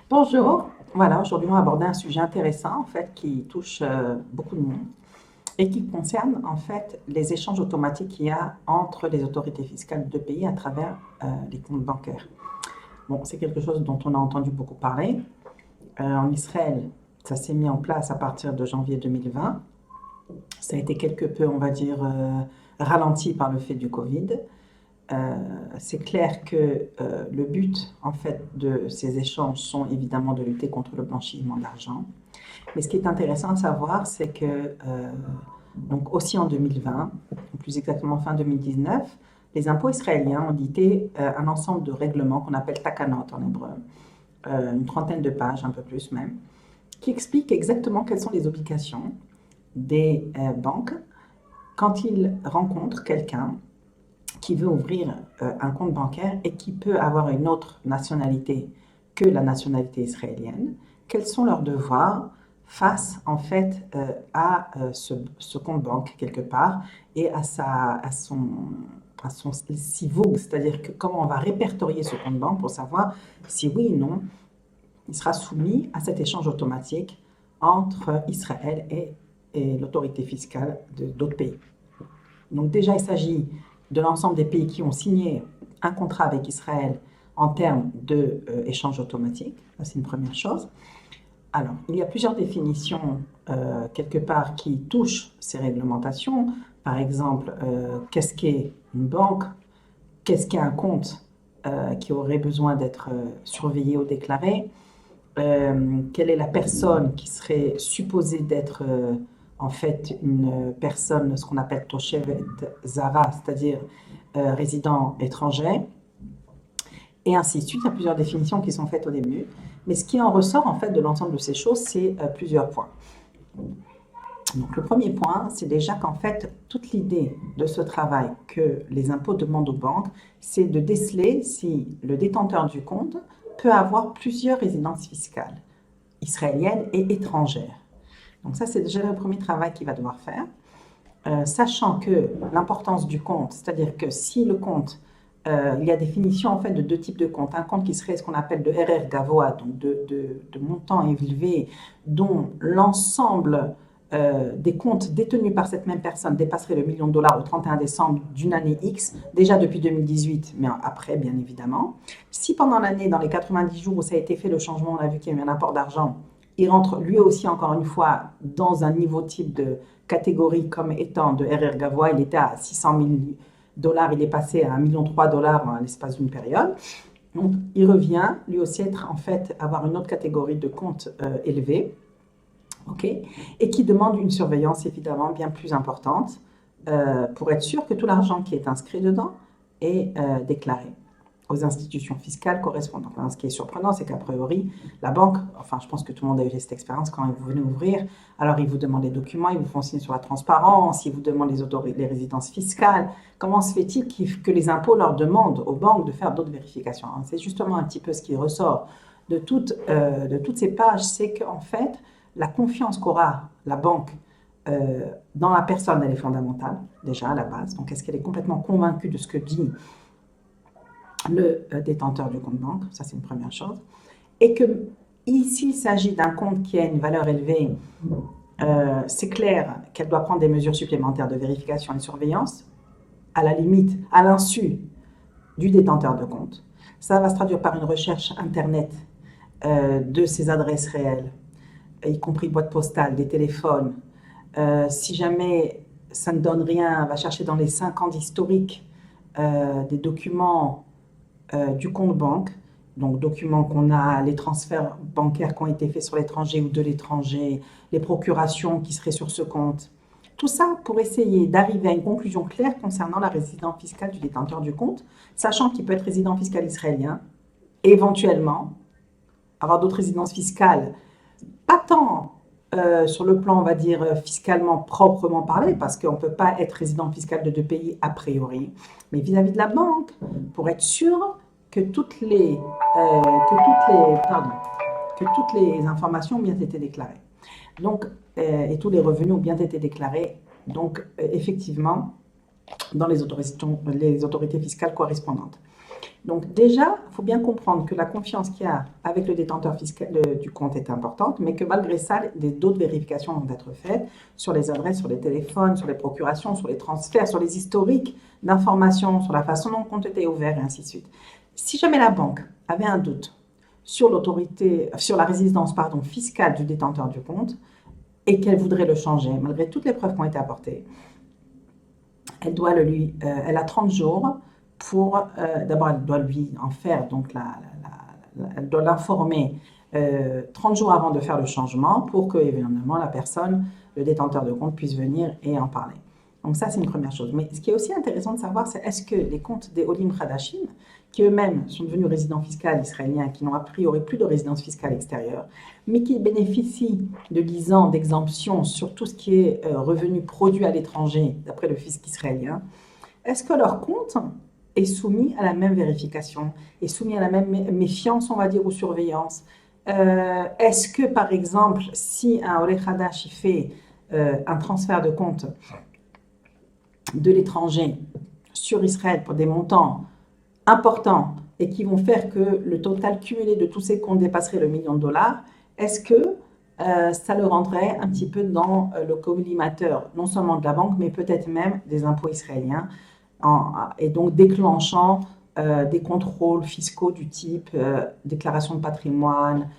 Bonjour. Voilà, aujourd'hui on va aborder un sujet intéressant en fait qui touche beaucoup de monde et qui concerne en fait les échanges automatiques qu'il y a entre les autorités fiscales de pays à travers les comptes bancaires. Bon, c'est quelque chose dont on a entendu beaucoup parler. En Israël, ça s'est mis en place à partir de janvier 2020. Ça a été quelque peu, on va dire, ralenti par le fait du Covid. Euh, c'est clair que le but en fait de ces échanges sont évidemment de lutter contre le blanchiment d'argent. Mais ce qui est intéressant à savoir, c'est que donc aussi en 2020, ou plus exactement fin 2019, les impôts israéliens ont dicté un ensemble de règlements qu'on appelle takanot en hébreu, une trentaine de pages, un peu plus même, qui expliquent exactement quelles sont les obligations des banques quand ils rencontrent quelqu'un qui veut ouvrir un compte bancaire et qui peut avoir une autre nationalité que la nationalité israélienne, quels sont leurs devoirs face en fait ce compte banque quelque part et à son sivoug, c'est-à-dire que comment on va répertorier ce compte banque pour savoir si oui ou non il sera soumis à cet échange automatique entre Israël et l'autorité fiscale d'autres pays. Donc déjà, il s'agit de l'ensemble des pays qui ont signé un contrat avec Israël en termes d'échange automatique. C'est une première chose. Alors, il y a plusieurs définitions quelque part qui touchent ces réglementations. Par exemple, qu'est-ce qu'est une banque? Qu'est-ce qu'est un compte qui aurait besoin d'être surveillé ou déclaré? Quelle est la personne qui serait supposée d'être en fait une personne, ce qu'on appelle Toshevet Zara, c'est-à-dire résident étranger, et ainsi de suite. Il y a plusieurs définitions qui sont faites au début. Mais ce qui en ressort en fait de l'ensemble de ces choses, c'est plusieurs points. Donc le premier point, c'est déjà qu'en fait, toute l'idée de ce travail que les impôts demandent aux banques, c'est de déceler si le détenteur du compte peut avoir plusieurs résidences fiscales, israéliennes et étrangères. Donc ça, c'est déjà le premier travail qu'il va devoir faire. Sachant que l'importance du compte, c'est-à-dire que si le compte, il y a définition en fait de deux types de comptes. Un compte qui serait ce qu'on appelle de RR Gavoa, donc de montant élevé, dont l'ensemble des comptes détenus par cette même personne dépasserait le million de dollars au 31 décembre d'une année X, déjà depuis 2018, mais après bien évidemment. Si pendant l'année, dans les 90 jours où ça a été fait le changement, on a vu qu'il y a eu un apport d'argent, il rentre lui aussi encore une fois dans un niveau type de catégorie comme étant de RR Gavois, il était à 600 000 dollars, il est passé à 1,3 million de dollars à l'espace d'une période. Donc, il revient lui aussi être en fait avoir une autre catégorie de compte élevé, ok, et qui demande une surveillance évidemment bien plus importante pour être sûr que tout l'argent qui est inscrit dedans est déclaré aux institutions fiscales correspondantes. Alors, ce qui est surprenant, c'est qu'a priori, la banque, enfin, je pense que tout le monde a eu cette expérience quand vous venez ouvrir, alors ils vous demandent les documents, ils vous font signer sur la transparence, ils vous demandent les résidences fiscales. Comment se fait-il que les impôts leur demandent aux banques de faire d'autres vérifications? C'est justement un petit peu ce qui ressort de toutes ces pages, c'est qu'en fait, la confiance qu'aura la banque dans la personne, elle est fondamentale, déjà à la base. Donc, est-ce qu'elle est complètement convaincue de ce que dit le détenteur du compte banque? Ça, c'est une première chose. Et que ici, il s'agit d'un compte qui a une valeur élevée, c'est clair qu'elle doit prendre des mesures supplémentaires de vérification et de surveillance, à la limite, à l'insu du détenteur de compte. Ça va se traduire par une recherche Internet de ses adresses réelles, y compris boîte postale, des téléphones. Si jamais ça ne donne rien, on va chercher dans les 5 ans d'historique des documents du compte banque, donc documents qu'on a, les transferts bancaires qui ont été faits sur l'étranger ou de l'étranger, les procurations qui seraient sur ce compte. Tout ça pour essayer d'arriver à une conclusion claire concernant la résidence fiscale du détenteur du compte, sachant qu'il peut être résident fiscal israélien, et éventuellement avoir d'autres résidences fiscales, pas tant sur le plan, on va dire, fiscalement proprement parlé, parce qu'on ne peut pas être résident fiscal de deux pays a priori, mais vis-à-vis de la banque, pour être sûr que toutes les informations ont bien été déclarées. Donc, et tous les revenus ont bien été déclarés. Donc, effectivement, dans les autorités fiscales correspondantes. Donc déjà, il faut bien comprendre que la confiance qu'il y a avec le détenteur fiscal du compte est importante, mais que malgré ça, d'autres vérifications vont être faites sur les adresses, sur les téléphones, sur les procurations, sur les transferts, sur les historiques d'informations, sur la façon dont le compte était ouvert, et ainsi de suite. Si jamais la banque avait un doute sur sur la résidence fiscale du détenteur du compte et qu'elle voudrait le changer, malgré toutes les preuves qui ont été apportées, elle a 30 jours pour, d'abord, elle doit lui en faire, donc elle doit l'informer 30 jours avant de faire le changement pour que, évidemment, la personne, le détenteur de compte, puisse venir et en parler. Donc ça, c'est une première chose. Mais ce qui est aussi intéressant de savoir, c'est est-ce que les comptes des Olim Khadashim, qui eux-mêmes sont devenus résidents fiscaux israéliens, qui n'ont a priori plus de résidence fiscale extérieure, mais qui bénéficient de 10 ans d'exemption sur tout ce qui est revenu produit à l'étranger, d'après le fisc israélien, est-ce que leur compte est soumis à la même vérification, est soumis à la même méfiance, on va dire, ou surveillance? Est-ce que, par exemple, si un Oleh Hadash fait un transfert de compte de l'étranger sur Israël pour des montants importants et qui vont faire que le total cumulé de tous ces comptes dépasserait le million de dollars, est-ce que ça le rendrait un petit peu dans le collimateur, non seulement de la banque, mais peut-être même des impôts israéliens, et donc déclenchant des contrôles fiscaux du type déclaration de patrimoine,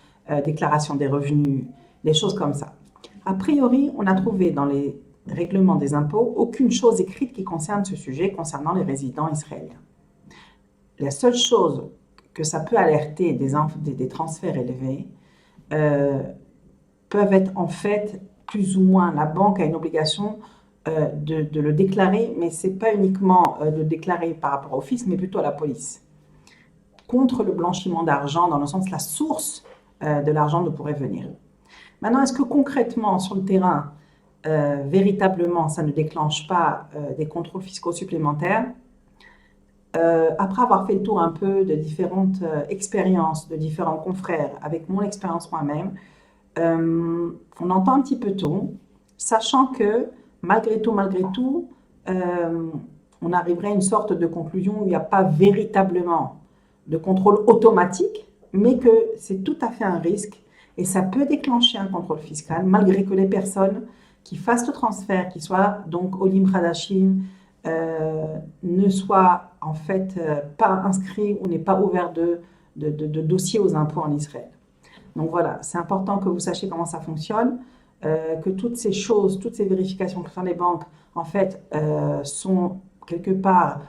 déclaration des revenus, des choses comme ça. A priori, on a trouvé dans les règlements des impôts aucune chose écrite qui concerne ce sujet concernant les résidents israéliens. La seule chose que ça peut alerter des transferts élevés peuvent être en fait plus ou moins, la banque a une obligation de le déclarer, mais ce n'est pas uniquement de le déclarer par rapport au fisc, mais plutôt à la police. Contre le blanchiment d'argent, dans le sens la source de l'argent ne pourrait venir. Maintenant, est-ce que concrètement, sur le terrain, véritablement, ça ne déclenche pas des contrôles fiscaux supplémentaires? Après avoir fait le tour un peu de différentes expériences, de différents confrères, avec mon expérience moi-même, on entend un petit peu tout, sachant que malgré tout, on arriverait à une sorte de conclusion où il n'y a pas véritablement de contrôle automatique, mais que c'est tout à fait un risque et ça peut déclencher un contrôle fiscal, malgré que les personnes qui fassent le transfert, qui soient donc Olim Khadashim, ne soient en fait pas inscrits ou n'aient pas ouvert de dossier aux impôts en Israël. Donc voilà, c'est important que vous sachiez comment ça fonctionne, que toutes ces choses, toutes ces vérifications que font les banques, en fait, sont quelque part,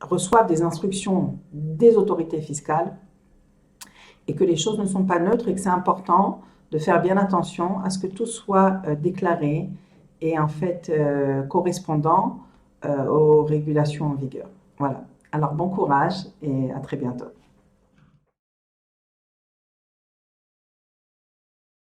reçoivent des instructions des autorités fiscales et que les choses ne sont pas neutres et que c'est important de faire bien attention à ce que tout soit déclaré et en fait correspondant aux régulations en vigueur. Voilà. Alors bon courage et à très bientôt.